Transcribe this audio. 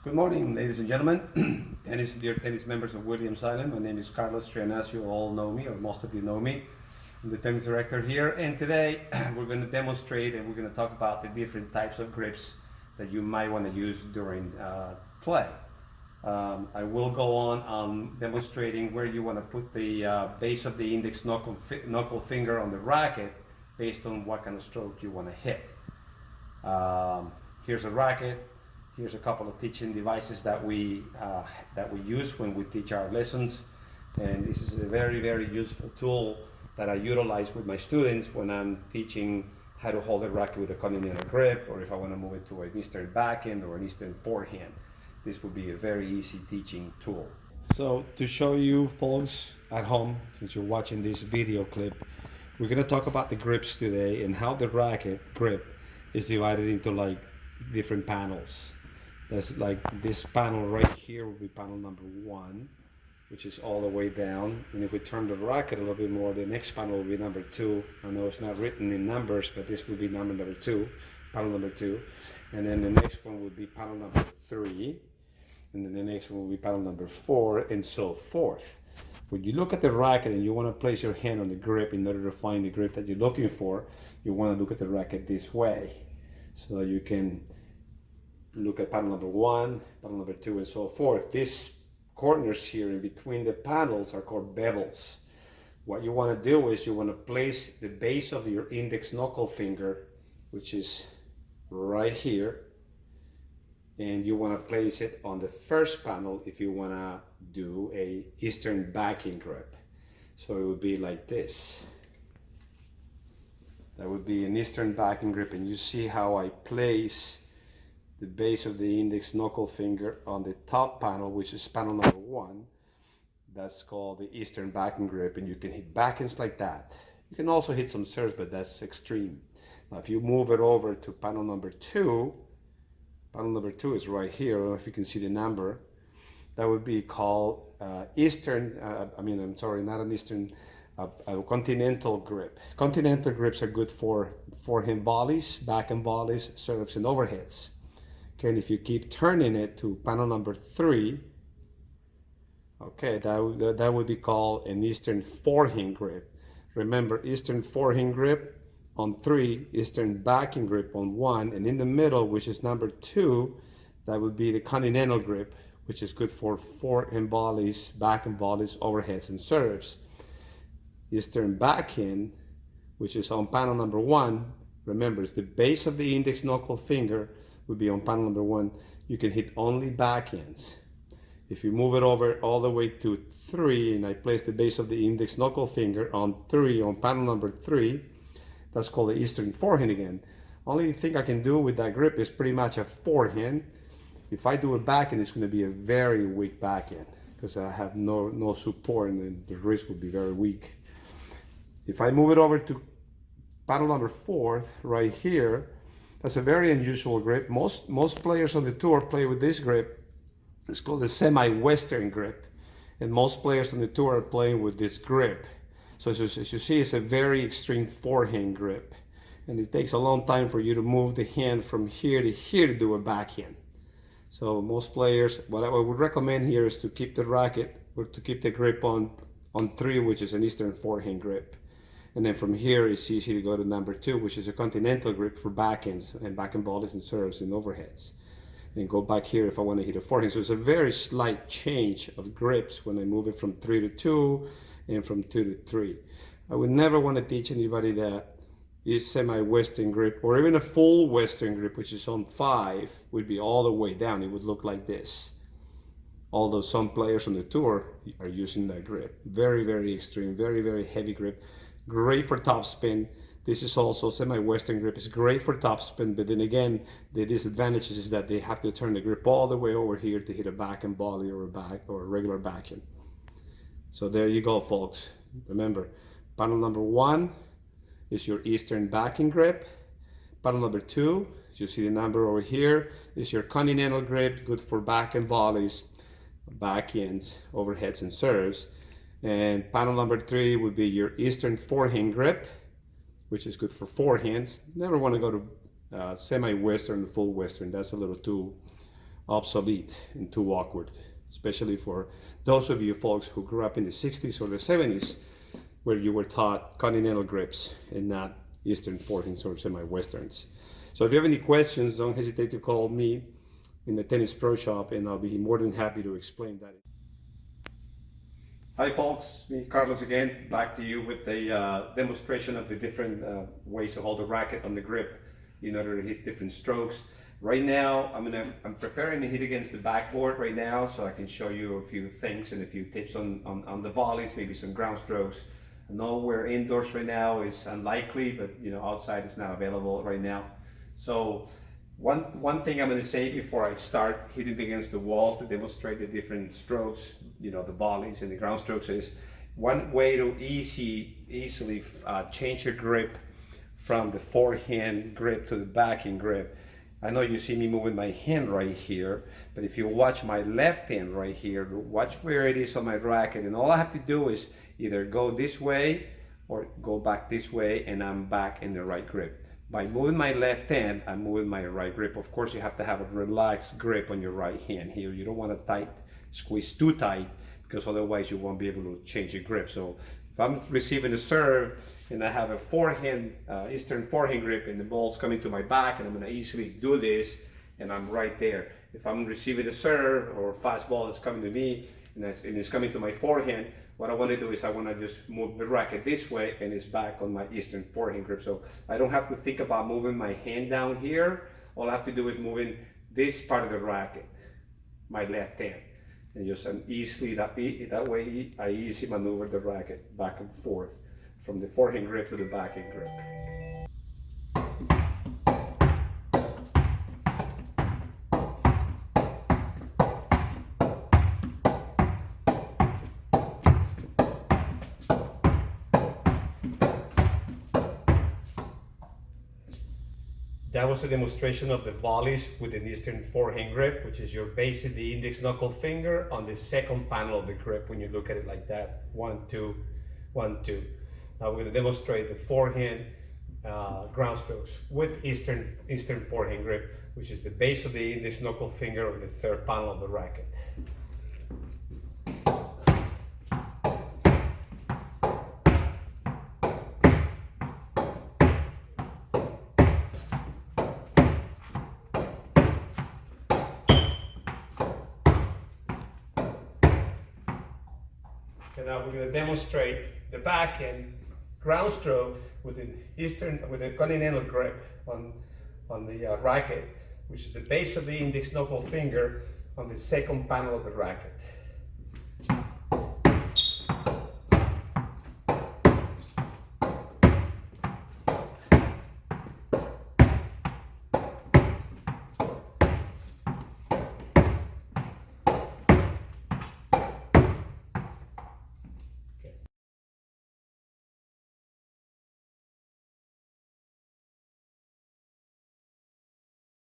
Good morning, ladies and gentlemen. Dear tennis members of Williams Island. My name is Carlos Trianasio. All know me, or most of you know me. I'm the tennis director here, and today we're going to demonstrate and we're going to talk about the different types of grips that you might want to use during play. I will go on demonstrating where you want to put the base of the index knuckle finger on the racket based on what kind of stroke you want to hit. Here's a racket. Here's a couple of teaching devices that we use when we teach our lessons, and this is a very useful tool that I utilize with my students when I'm teaching how to hold a racket with a continental grip, or if I want to move it to an Eastern backhand or an Eastern forehand. This would be a very easy teaching tool. So to show you folks at home, since you're watching this video clip, we're going to talk about the grips today and how the racket grip is divided into like different panels. That's like this panel right here will be panel number 1, which is all the way down. And if we turn the racket a little bit more, the next panel will be number 2. I know it's not written in numbers, but this will be number 2, panel number 2. And then the next one will be panel number 3. And then the next one will be panel number 4, and so forth. When you look at the racket and you want to place your hand on the grip in order to find the grip that you're looking for, you want to look at the racket this way, so that you can look at panel number 1, panel number 2, and so forth. These corners here in between the panels are called bevels. What you want to do is you want to place the base of your index knuckle finger, which is right here, and you want to place it on the first panel if you want to do a Eastern backhand grip. So it would be like this. That would be an Eastern backhand grip, and you see how I place the base of the index knuckle finger on the top panel, which is panel number 1. That's called the Eastern backhand grip, and you can hit backhands like that. You can also hit some serves, but that's extreme. Now if you move it over to panel number 2, panel number 2 is right here. I don't know if you can see the number. That would be called Eastern, not an Eastern, a continental grip. Continental grips are good for forehand volleys, backhand volleys, serves, and overheads. Okay, and if you keep turning it to panel number 3, okay, that would be called an Eastern forehand grip. Remember, Eastern forehand grip on 3, Eastern backhand grip on 1, and in the middle, which is number 2, that would be the continental grip, which is good for forehand volleys, backhand volleys, overheads, and serves. Eastern backhand, which is on panel number 1, remember, it's the base of the index knuckle finger, would be on panel number 1. You can hit only backhands. If you move it over all the way to 3, and I place the base of the index knuckle finger on 3, on panel number 3, that's called the Eastern forehand again. Only thing I can do with that grip is pretty much a forehand. If I do a backhand, it's going to be a very weak backhand because I have no support, and then the wrist would be very weak. If I move it over to panel number 4, right here, that's a very unusual grip. Most players on the tour play with this grip. It's called the semi-western grip, and most players on the tour are playing with this grip. So as you see, it's a very extreme forehand grip, and it takes a long time for you to move the hand from here to here to do a backhand. So most players, what I would recommend here is to keep the racket, or to keep the grip on 3, which is an Eastern forehand grip. And then from here, it's easy to go to number 2, which is a continental grip for backhands and backhand volleys and serves and overheads. And go back here if I want to hit a forehand. So it's a very slight change of grips when I move it from 3 to 2 and from 2 to 3. I would never want to teach anybody that is semi-western grip, or even a full western grip, which is on 5, would be all the way down. It would look like this. Although some players on the tour are using that grip. Very extreme, very heavy grip. Great for topspin. This is also semi-western grip. It's great for topspin, but then again, the disadvantage is that they have to turn the grip all the way over here to hit a backhand volley or a regular backhand. So there you go, folks. Remember, panel number 1 is your Eastern backhand grip. Panel number 2, as you see the number over here, is your continental grip, good for backhand volleys, backhands, overheads, and serves. And panel number 3 would be your Eastern forehand grip, which is good for forehands. Never want to go to semi-western, full western. That's a little too obsolete and too awkward, especially for those of you folks who grew up in the 60s or the 70s where you were taught continental grips and not Eastern forehands or semi-westerns. So if you have any questions, don't hesitate to call me in the Tennis Pro Shop and I'll be more than happy to explain that. Hi folks, me Carlos again, back to you with a demonstration of the different ways to hold the racket on the grip in order to hit different strokes. Right now, I'm preparing to hit against the backboard right now, so I can show you a few things and a few tips on the volleys, maybe some ground strokes. I know we're indoors right now is unlikely, but outside it's not available right now. So one thing I'm going to say before I start hitting against the wall to demonstrate the different strokes, the volleys and the ground strokes, is one way to easily change your grip from the forehand grip to the backhand grip. I know you see me moving my hand right here, but if you watch my left hand right here, watch where it is on my racket, and all I have to do is either go this way or go back this way, and I'm back in the right grip. By moving my left hand, I'm moving my right grip. Of course, you have to have a relaxed grip on your right hand here. You don't want to squeeze too tight, because otherwise you won't be able to change your grip. So if I'm receiving a serve and I have a Eastern forehand grip and the ball's coming to my back, and I'm going to easily do this and I'm right there. If I'm receiving a serve or a fast ball that's coming to me and it's coming to my forehand, what I want to do is I want to just move the racket this way and it's back on my Eastern forehand grip. So I don't have to think about moving my hand down here. All I have to do is moving this part of the racket, my left hand. And just easily, that way I easily maneuver the racket back and forth from the forehand grip to the backhand grip. That was a demonstration of the volleys with an Eastern forehand grip, which is your base of the index knuckle finger on the second panel of the grip when you look at it like that. 1, 2, 1, 2. Now we're going to demonstrate the forehand ground strokes with Eastern forehand grip, which is the base of the index knuckle finger on the third panel of the racket. And now we're going to demonstrate the backhand ground stroke with a continental grip on the racket, which is the base of the index knuckle finger on the second panel of the racket.